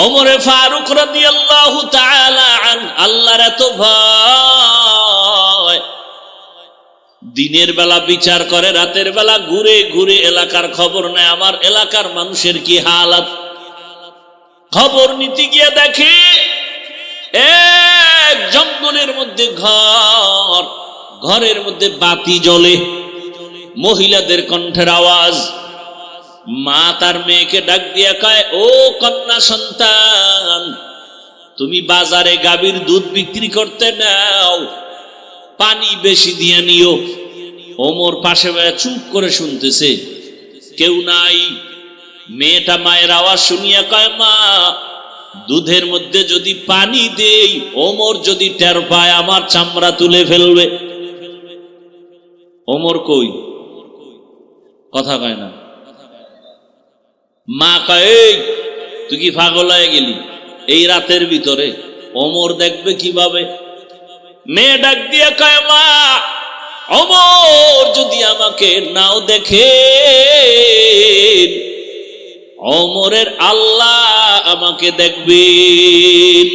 ওমরে ফারুক রাদিয়াল্লাহু তাআলা আনহু, আল্লাহর এত ভয়, দিনের বেলা বিচার করে, রাতের বেলা ঘুরে ঘুরে এলাকার খবর নেয়, আমার এলাকার মানুষের কি হালাত। খবর নিতে গিয়ে দেখে এক জঙ্গলের মধ্যে ঘর, ঘরের মধ্যে বাতি জ্বলে, মহিলাদের কণ্ঠের আওয়াজ। মা তার মেয়েকে ডাক দিয়া কয়, ও কন্যা সন্তান, তুমি বাজারে গাভীর দুধ বিক্রি করতে নাও, পানি বেশি দিয়ে নিও। ওমর পাশে চুপ করে শুনতেছে, কেউ নাই। মেয়েটা মায়ের আওয়াজ শুনিয়া কয়, মা, দুধের মধ্যে যদি পানি দেই, ওমর যদি টের পায় আমার চামড়া তুলে ফেলবে। ওমর কই? কথা কয় না। মা কয়, এই তুই কি পাগল হয়ে গেলি? এই রাতের ভিতরে ওমর দেখবে কিভাবে? মেয়ে ডাক দিয়ে কয়, মা, ওমর যদি আমাকে নাও দেখে, ওমরের আল্লাহ আমাকে দেখবেন।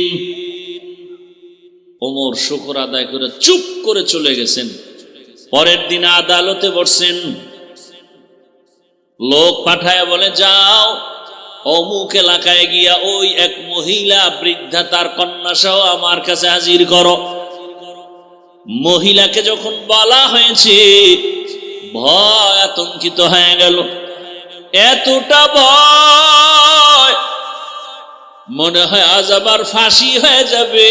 ওমর শুকর আদায় করে চুপ করে চলে গেছেন। পরের দিন আদালতে বসছেন, লোক পাঠায় বলে, যাও অমুক এলাকায় গিয়া ওই এক মহিলা বৃদ্ধা তার কন্যা সহ আমার কাছে হাজির করো। মহিলাকে যখন বলা হয়েছে, ভয় আতঙ্কিত হয়ে গেল। এতটা ভয়, মনে হয় আজ আবার ফাঁসি হয়ে যাবে,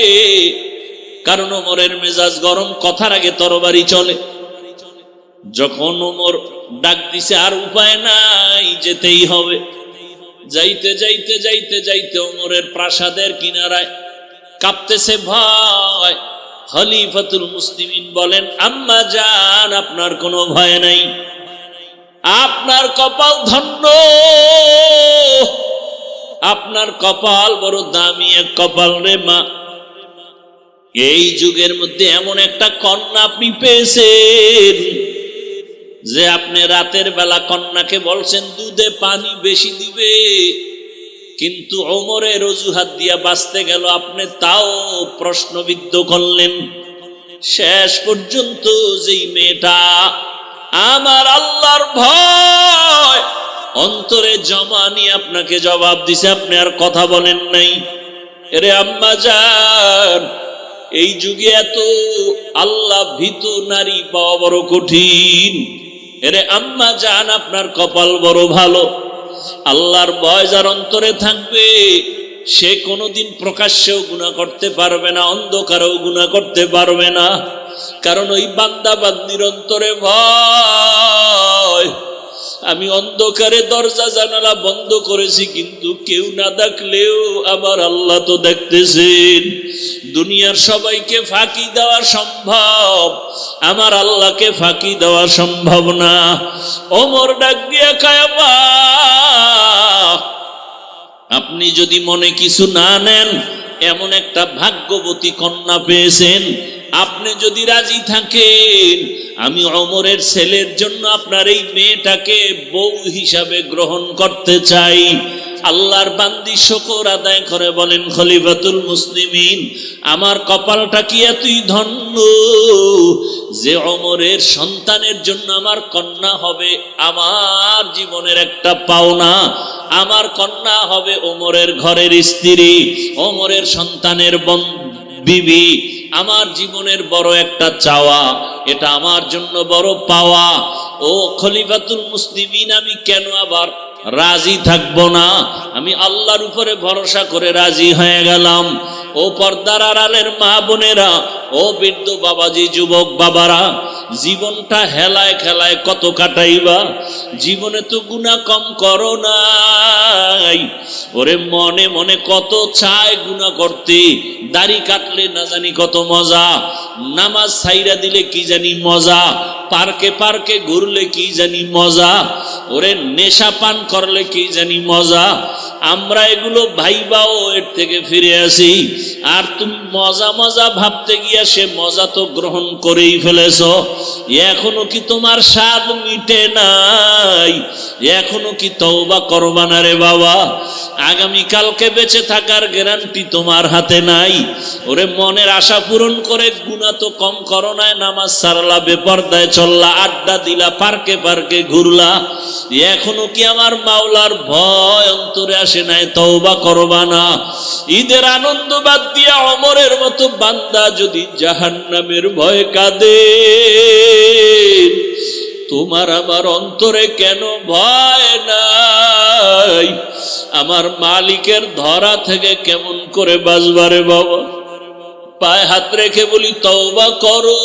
কারণ ওমরের মেজাজ গরম, কথার আগে তরবারি চলে। যখন ওমর ডাক দিছে, আর উপায় নাই, যেতেই হবে। যাইতে যাইতে যাইতে যাইতে ওমরের প্রাসাদের কিনারায় কাঁপতেছে ভয়। খলিফাতুল মুসলিমিন বলেন, আম্মা জান, আপনার কোনো ভয় নাই, আপনার কপাল ধন্য, আপনার কপাল বড় দামি এক কপাল রে মা। এই যুগের মধ্যে এমন একটা কন্যা আপনি পেয়েছেন যে আপনি রাতের বেলা কন্যাকে বলছেন দুধে পানি বেশি দিবে, কিন্তু ওমরের অজুহাত দিয়া বাঁচতে গেল, আপনি তাও প্রশ্নবিদ্ধ করলেন। শেষ পর্যন্ত যেই মেয়েটা আমার আল্লাহর ভয় অন্তরে জমা নিয়ে আপনাকে জবাব দিছে, আপনি আর কথা বলেন নাই। এরে আম্মা জান, এই যুগে এত আল্লাহ ভীত নারী পাওয়া বড় কঠিন। এরে আম্মা জান, আপনার কপাল বড় ভালো। আল্লাহর ভয় যার অন্তরে থাকবে, সে কোনোদিন প্রকাশ্যেও গুনাহ করতে পারবে না, অন্ধকারেও গুনাহ করতে পারবে না, কারণ ওই বান্দা বান্দির অন্তরে ভয়। আমি অন্ধকারে দরজা জানালা বন্ধ করেছি, কিন্তু কেউ না দেখলেও আমার আল্লাহ তো দেখতেছেন। দুনিয়ার সবাইকে ফাঁকি দেওয়া সম্ভব, আমার আল্লাহকে ফাঁকি দেওয়া সম্ভব না। ওমর ডাক দিয়া কয়, মা, আপনি যদি মনে কিছু না নেন, এমন একটা ভাগ্যবতী কন্যা পেয়েছেন, আপনি যদি রাজি থাকেন, আমি ওমরের ছেলের জন্য আপনার এই মেয়েটাকে বউ হিসাবে গ্রহণ করতে চাই। আল্লাহর বান্দি শুকর আদায় করে বলেন, খলিফাতুল মুসলিমিন, আমার কপালটা কি এতই ধন্য যে ওমরের সন্তানের জন্য আমার কন্যা হবে আমার জীবনের একটা পাওনা। আমার কন্যা হবে ওমরের ঘরের স্ত্রী, ওমরের সন্তানের বিবি, আমার জীবনের বড় একটা চাওয়া, এটা আমার জন্য বড় পাওয়া। ও খলিফাতুল মুসলিমিন, আমি কেন আবার রাজি থাকবো না? আমি আল্লাহর উপরে ভরসা করে রাজি হয়ে গেলাম। ও পর্দার আড়ালের মা বোনেরা, ও বৃদ্ধ বাবাজি, যুবক বাবারা, জীবনটা হেলায় খেলায় কত কাটাইবা? জীবনে তো গুনাহ কম করো নাই। ওরে মনে মনে কত চায় গুনাহ করতে, দাড়ি কাটলে না জানি কত মজা, নামাজ ছাইরা দিলে কি জানি মজা, পার্কে পার্কে ঘুরলে কি জানি মজা, ওরে নেশা পান করলে কি জানি মজা। আমরা এগুলো ভাইবাও এর থেকে ফিরে আসি। আর তুমি মজা মজা ভাবতে গিয়া সে মজা তো গ্রহণ করেই ফেলেছ। এখনো কি তোমার স্বাদ মিটে নাই? এখনো কি তওবা করবা না রে বাবা? আগামীকালকে বেঁচে থাকার গ্যারান্টি তোমার হাতে নাই। ওরে মনের আশা পূরণ করে গুনাহ তো কম করো নাই, নামাজ ছাড়লা, বেপরদায় চললা, আড্ডা দিলা, পার্কে পার্কে ঘুরলা। এখনো কি আমার মাওলার ভয় অন্তরে আসে নাই? তওবা করবা না? ঈদের আনন্দ বাদ দিয়া ওমরের মতো বান্দা যদি জাহান্নামের ভয় কাঁদে, তোমার আমার অন্তরে কেন ভয় নাই? আমার মালিকের ধরা থেকে কেমন করে বাঁচবারে বাবা? পায়ে হাত রেখে বলি তওবা করো।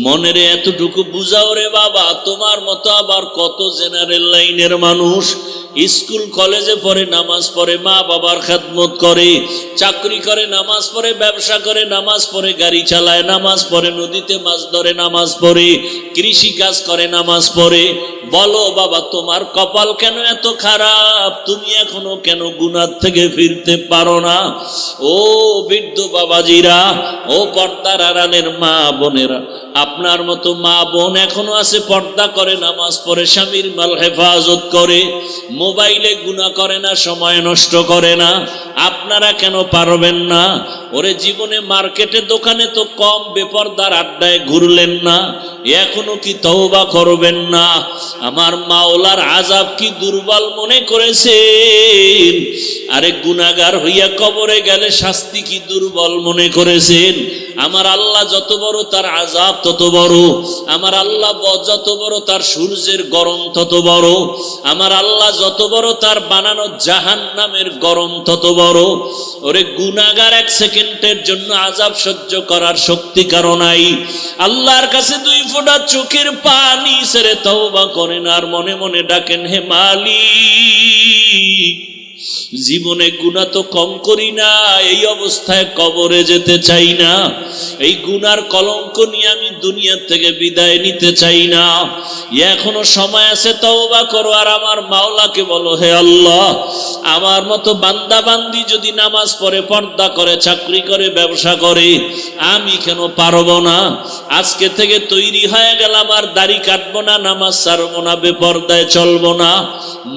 মনের এতটুকু বুঝাও রে বাবা। তোমার মতো আবার কত জেনারেল লাইনের মানুষ স্কুল কলেজে পড়ে, নামাজ পড়ে, মা বাবার খেদমত করে, চাকরি করে, নামাজ পড়ে, ব্যবসা করে, নামাজ পড়ে, গাড়ি চালায়, নামাজ পড়ে, নদীতে মাছ ধরে, নামাজ পড়ে, কৃষি কাজ করে, নামাজ পড়ে। বলো বাবা, তোমার কপাল কেন এত খারাপ? তুমি এখনো কেন গুনাহ থেকে ফিরতে পারো না? ও বৃদ্ধ বাবাজিরা, ও পর্দার আড়ালের মা বোনেরা, আপনার মতো মা বোন এখনো আছে, পর্দা করে, নামাজ পড়ে, স্বামীর মাল হেফাজত করে, মোবাইলে গুনাহ করে না, সময় নষ্ট করে না। আপনারা কেন পারবেন না? ওরে জীবনে মার্কেটে দোকানে তো কম বেপরদার আড্ডায় ঘুরলেন না, এখনো কি তওবা করবেন না? আমার মাওলার আযাব কি দুর্বল মনে করেছেন? আরে গুনাহগার হইয়া কবরে গেলে শাস্তি কি দুর্বল মনে করেছেন? আমার আল্লাহ যত বড় তার আযাব তত বড়। আমার আল্লাহ যত বড় তার সূর্যের গরম তত বড়। আমার আল্লাহ যত বড় তার বানানো জাহান্নামের গরম তত বড়। ওরে গুনাহগার এক সেকেন্ডের জন্য আযাব সহ্য করার শক্তি কারো নাই। আল্লাহর কাছে দুই ফোঁটা চোখের পানি ছেড়ে তওবা করেন আর মনে মনে ডাকেন, হে মালিক, জীবনে গুনাহ তো কম করি না, এই অবস্থায় কবরে যেতে চাই না। এই গুনার কলঙ্ক নিয়ে আমি দুনিয়া থেকে বিদায় নিতে চাই না। এখনো সময় আছে, তওবা করো। আর আমার মাওলাকে বলো, হে আল্লাহ, আমার মতো বান্দা বান্দি যদি নামাজ পড়ে, পর্দা করে, চাকরি করে, ব্যবসা করে, আমি কেন পারবো না? আজকে থেকে তৈরি হয়ে গেলাম, আর দাড়ি কাটবো না, নামাজ ছাড়বো না, বেপর্দায় চলবো না,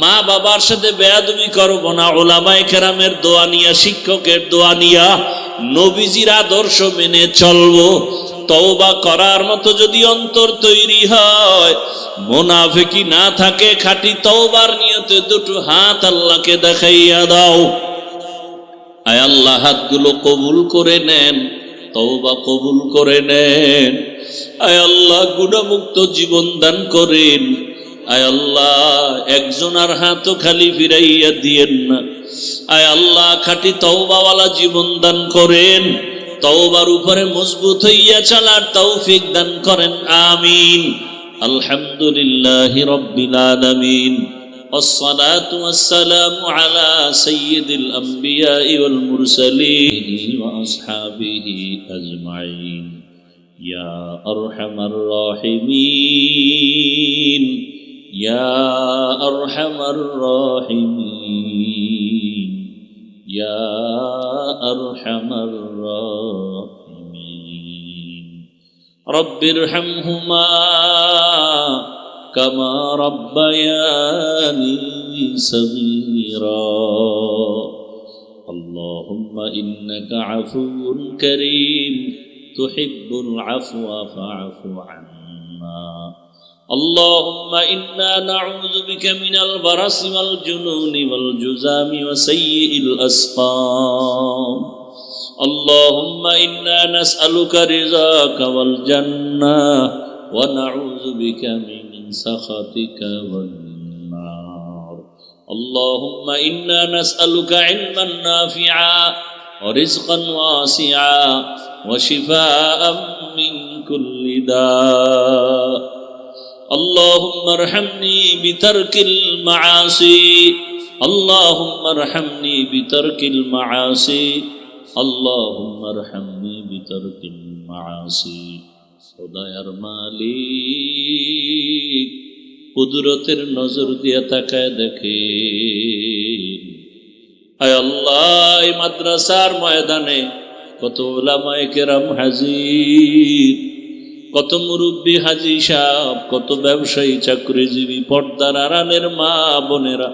মা বাবার সাথে বেয়াদবি করবো না, উলামায়ে কেরামের দোয়া নিয়া, শিক্ষকের দোয়া নিয়া, নবীজির আদর্শ মেনে চলবো। তওবা করার মতো যদি অন্তর তৈরি হয়, মুনাফিকি না থাকে, খাঁটি তওবার নিয়তে দুটো হাত আল্লাহকে দেখাইয়া দাও। আয় আল্লাহ, হাতগুলো কবুল করে নেন, তওবা কবুল করে নেন। আয় আল্লাহ, গুনাহমুক্ত জীবন দান করেন। আয় আল্লাহ, একজনের হাতও খালি ফিরাইয়া দিয়েন না। আয় আল্লাহ, খাঁটি তওবাওয়ালা জীবন দান করেন। তওবার উপরে মজবুত হইয়া চলার তৌফিক দান করেন, আমিন। আলহামদুলিল্লাহি রাব্বিল আলামিন। والصلاة والسلام على سيد الأنبياء والمرسلين وأصحابه أجمعين يا أرحم الراحمين يا أرحم الراحمين يا أرحم الراحمين رب ارحمهما كما ربياني صغيرا اللهم إنك عفو كريم تحب العفو فاعف عنا اللهم إنا نعوذ بك من البرص والجنون والجذام وسيء الأسقام اللهم إنا نسألك رضاك والجنة ونعوذ بك من سخطك والنار اللهم إنا نسألك علما نافعا ورزقا واسعا وشفاء من كل داء اللهم ارحمني بترك المعاصي اللهم ارحمني بترك المعاصي اللهم ارحمني بترك المعاصي খোদায়ার মালিক, কুদরতের নজর দিয়ে তাকায় দেখে। আয় আল্লাহ, এই মাদ্রাসার ময়দানে কত উলামায়ে কেরাম হাজির, কত মুরব্বী হাজী সাহেব, কত ব্যবসায়ী চাকরিজীবী, পর্দার আড়ালের মা বোনেরা,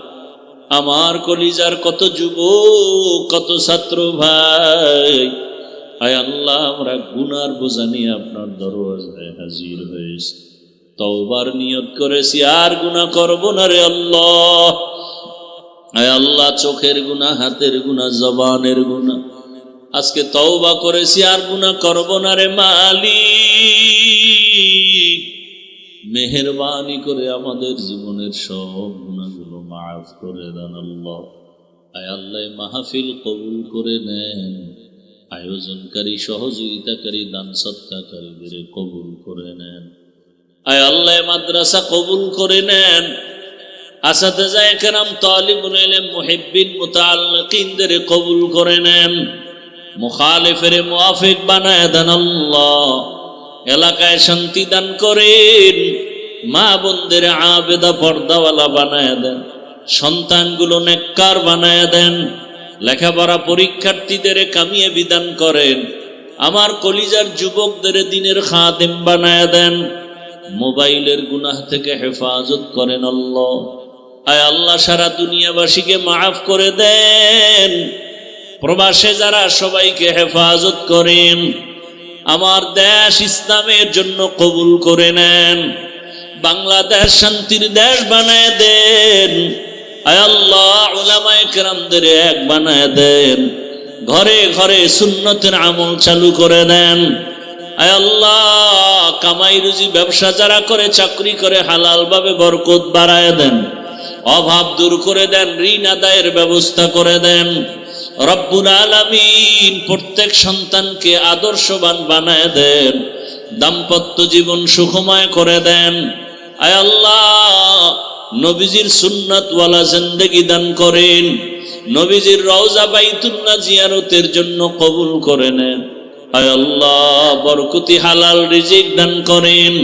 আমার কলিজার কত যুবক, কত ছাত্র ভাই। আয় আল্লাহ, আমরা গুনার বোঝা নিয়ে আপনার দরওয়াজায় হাজির হয়েছি, তওবার নিয়ত করেছি, আর গুনাহ করব না রে আল্লাহ। আয় আল্লাহ, চোখের গুনাহ, হাতের গুনাহ, জবানের গুনাহ, আজকে তওবা করেছি, আর গুনাহ করব না রে মালিক। মেহেরবানি করে আমাদের জীবনের সব গুনাহগুলো মাফ করে দেন আল্লাহ। আয় আল্লাহ, মাহফিল কবুল করে নেন, আয়োজনকারী, সহযোগিতাকারী, দান সৎকারীদের কবুল করে নেন। আয় আল্লাহ, মাদ্রাসা কবুল করে নেন, আসাতিজা কেরাম, তালিবুল ইলম, মুহিব্বিন, মুতাআল্লিকিনদের কবুল করে নেন, মুখালিফের মুওয়াফিক বানায় দেন আল্লাহ। এলাকায় শান্তি দান করেন, মা বোনদের আবেদা পর্দাওয়ালা বানায় দেন, সন্তানগুলো নেককার বানায় দেন, লেখাপড়া পরীক্ষার্থীদের কামিয়ে বিধান করেন, আমার কলিজার যুবকদের দিনের খাদেম বানায় দেন, মোবাইলের গুনাহ থেকে হেফাজত করেন আল্লাহ। আয় আল্লাহ, সারা দুনিয়াবাসীকে মাফ করে দেন, প্রবাসে যারা সবাইকে হেফাজত করেন, আমার দেশ ইসলামের জন্য কবুল করে নেন, বাংলাদেশ শান্তির দেশ বানায় দেন। আয় আল্লাহ, উলামায়ে কেরামদের এক বানায় দেন, ঘরে ঘরে সুন্নতের আমল চালু করে দেন। আয় আল্লাহ, কামাই রুজি ব্যবসা যারা করে, চাকরি করে, হালাল ভাবে বরকত বাড়ায় দেন, অভাব দূর করে দেন, ঋণ আদায়ের ব্যবস্থা করে দেন। রব্বুল আলামিন প্রত্যেক সন্তানকে আদর্শবান বানায় দেন, দাম্পত্য জীবন সুখময় করে দেন। আয় আল্লাহ, নবীজির সুন্নাতওয়ালা জিন্দেগি দান করেন, নবীজির রওজা বাইতুল্লাহ জিয়ারতের জন্য কবুল করে নেন। আয় আল্লাহ, বরকতি হালাল রিজিক দান করেন।